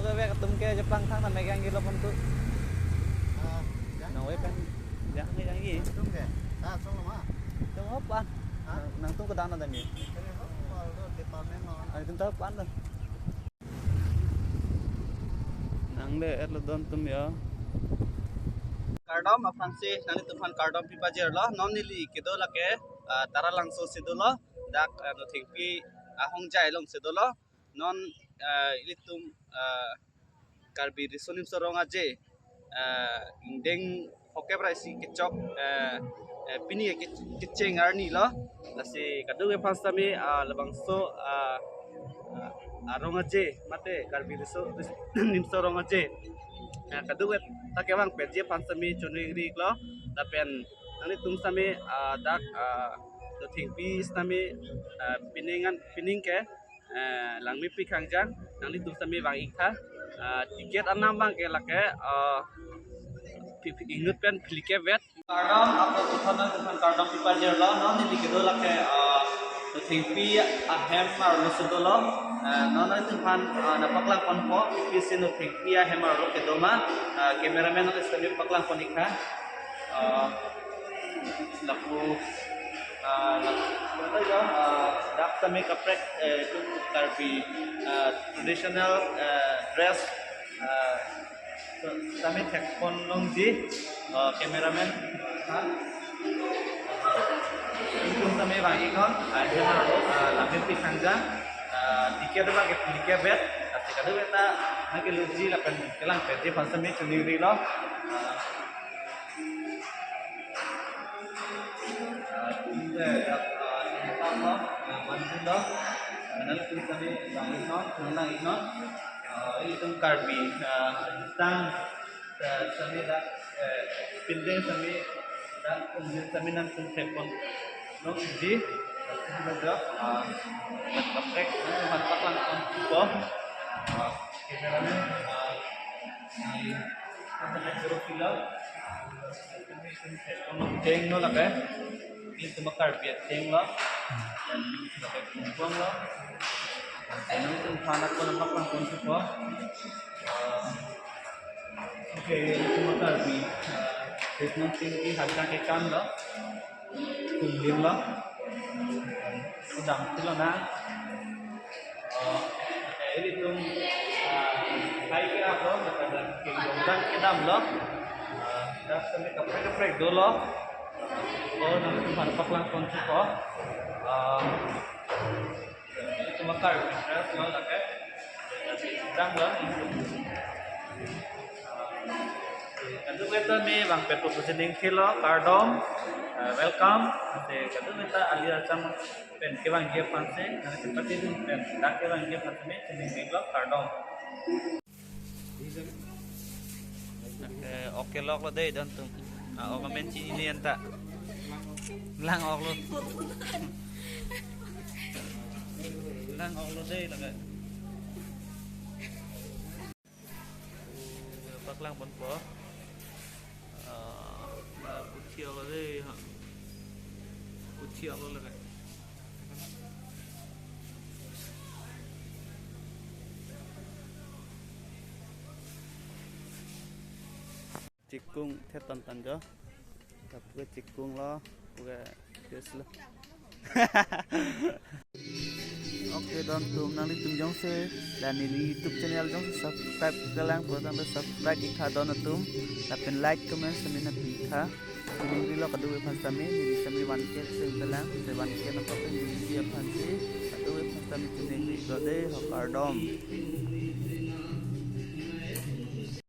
cái về tum ke Jepang thang là mấy cái gilo pun tu. Ya. Nang we kan yang gì? Tung ke. Ah, song lama. Tung apa? Nang tung kedang nanti ni. Kene ho, lo department no. Ada tung tahu pan dah. Nang deh erlo don tum ya. Kardom apang si nani tuhan kardom pipa jerlo non nili kido lake tara langso sidulo dak no thingpi ahong jai long sidulo non ilitum karbi risonim sorong aje deng hoke praisi kecok pini keceng arni lo lasi kadu ke pastami labang so arong aje mate karbi risonim sorong aje kadu ke takewang peje pastami chuni rik lo dapen nani tum sami dak the thingpi stami pining ke langmi pikangjang nani tum sami bang ikha tiket anam bang ke lake ingut pen klike vet kardam apa tuhan kardam pipa jerlo non ni dikedo lake thingpi ahem mar lo sedolo non ni tuhan napaklang konpo pisin thingpi ahem mar lo kedoma cameraman non istami paklang konika laku dak sami kaprek itu karbi traditional dress sami tek pon long di cameraman itu sami bagi kon ada lagi pikanja tiket apa ke tiket bet tapi kadang beta nak luji lapan kelang peti sami sendiri lo itu karbi tang sami dak pindeng sami dak sami nang telepon nok di ada kaprek mantak lang ko cameraman ada kilo deng no lake itu makar biat deng lo dan lake kumpong lo dan itu panak ko nampak lang kunci ko oke itu makar bi itu tinggi harga ke kan lo kumbim lo sedang sila na ini itu hai kira lo kata kingdom kedam lo dak sami kaprek dulu oh nanti manpak lang kunci ko itu makar terus lo lake sedang lo kadu kita mi bang petu positing kilo kardom welcome nanti kadu kita alir macam pen ke bang dia panse nanti seperti itu pen dak ke bang dia panse mi positing kilo kardom oke lok lo deh dan tuh oke menci ini enta lang ok lo lang ok lo deh lah pak lang pun po ucia lo deh ucia lo lah cikung thetan tanjo tapi cikung lo puga kes lo oke don tum nang tum jong se dan ini YouTube channel jong subscribe kalang program subscribe ikha don tum tapi like comment semina ikha ini lo kadu pan sami ini sami wan ke sing kalang se wan ke na ko ini dia pan se kadu pan sami ini lo de hokardom